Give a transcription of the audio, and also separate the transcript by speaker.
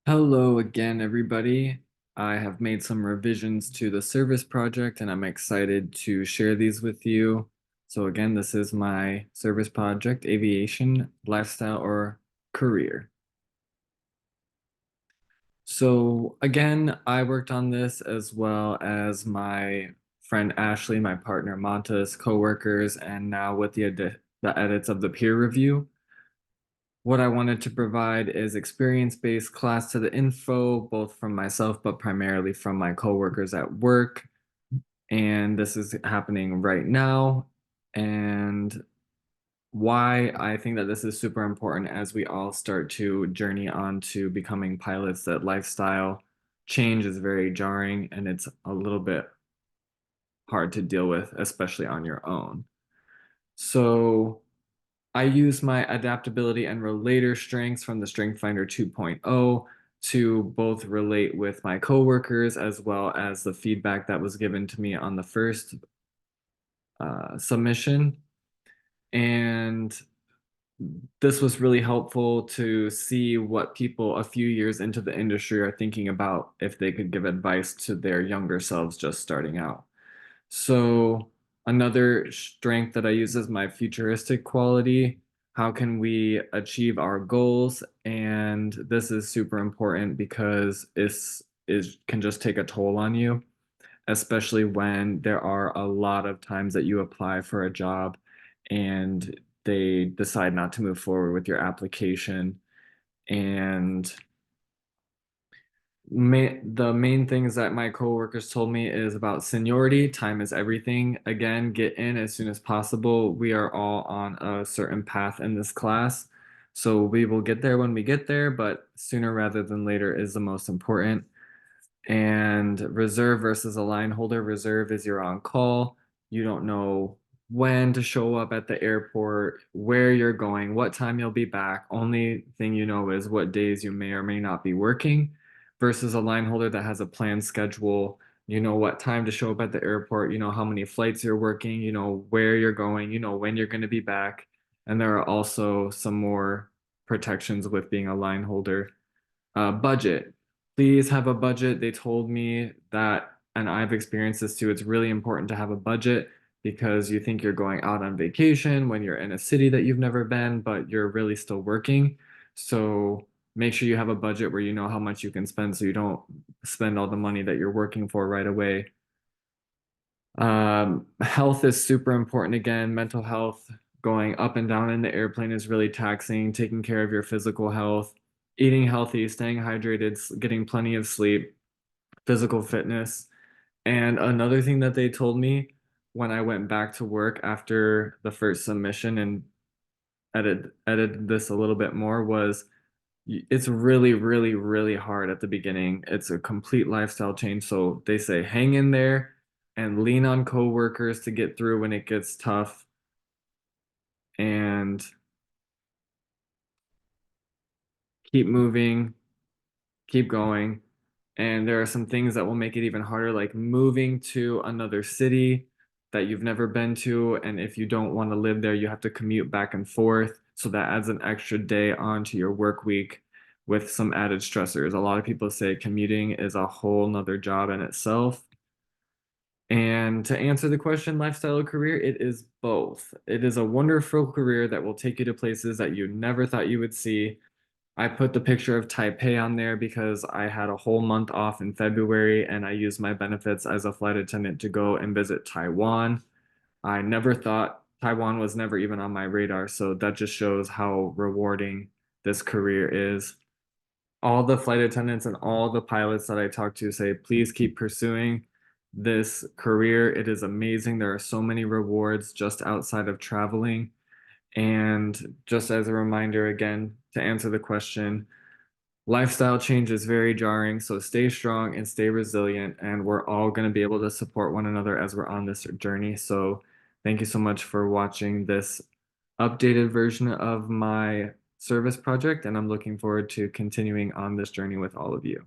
Speaker 1: Hello again, everybody. I have made some revisions to the service project and I'm excited to share these with you. So again, this is my service project, Aviation, Lifestyle, or Career. So again, I worked on this as well as my friend Ashley, my partner Monta's coworkers, and now with the edits of the peer review. What I wanted to provide is experience-based class to the info, both from myself, but primarily from my coworkers at work. And this is happening right now. And why I think that this is super important as we all start to journey on to becoming pilots, that lifestyle change is very jarring and it's a little bit hard to deal with, especially on your own. So I use my adaptability and relator strengths from the Strength Finder 2.0 to both relate with my coworkers as well as the feedback that was given to me on the first submission. And this was really helpful to see what people a few years into the industry are thinking about if they could give advice to their younger selves just starting out. So another strength that I use is my futuristic quality. How can we achieve our goals? And this is super important because it can just take a toll on you, especially when there are a lot of times that you apply for a job and they decide not to move forward with your application. And the main things that my coworkers told me is about seniority. Time is everything. Again, get in as soon as possible. We are all on a certain path in this class. So we will get there when we get there, but sooner rather than later is the most important. And reserve versus a line holder. Reserve is you're on call. You don't know when to show up at the airport, where you're going, what time you'll be back. Only thing you know is what days you may or may not be working. Versus a line holder that has a planned schedule. You know what time to show up at the airport. You know how many flights you're working. You know where you're going. You know when you're going to be back. And there are also some more protections with being a line holder. Budget. Please have a budget. They told me that, and I've experienced this too. It's really important to have a budget because you think you're going out on vacation when you're in a city that you've never been, but you're really still working. So make sure you have a budget where you know how much you can spend so you don't spend all the money that you're working for right away. Health is super important again. Mental health, going up and down in the airplane is really taxing. Taking care of your physical health, eating healthy, staying hydrated, getting plenty of sleep, physical fitness. And another thing that they told me when I went back to work after the first submission and edited this a little bit more was it's really, really, really hard at the beginning. It's a complete lifestyle change. So they say hang in there and lean on coworkers to get through when it gets tough and keep moving, keep going. And there are some things that will make it even harder, like moving to another city that you've never been to. And if you don't want to live there, you have to commute back and forth. So that adds an extra day onto your work week with some added stressors. A lot of people say commuting is a whole nother job in itself. And to answer the question, lifestyle or career, it is both. It is a wonderful career that will take you to places that you never thought you would see. I put the picture of Taipei on there because I had a whole month off in February and I used my benefits as a flight attendant to go and visit Taiwan. I never thought Taiwan was never even on my radar, so that just shows how rewarding this career is. All the flight attendants and all the pilots that I talk to say, please keep pursuing this career. It is amazing. There are so many rewards just outside of traveling. And just as a reminder, again, to answer the question, lifestyle change is very jarring, so stay strong and stay resilient, and we're all going to be able to support one another as we're on this journey. So, thank you so much for watching this updated version of my service project, and I'm looking forward to continuing on this journey with all of you.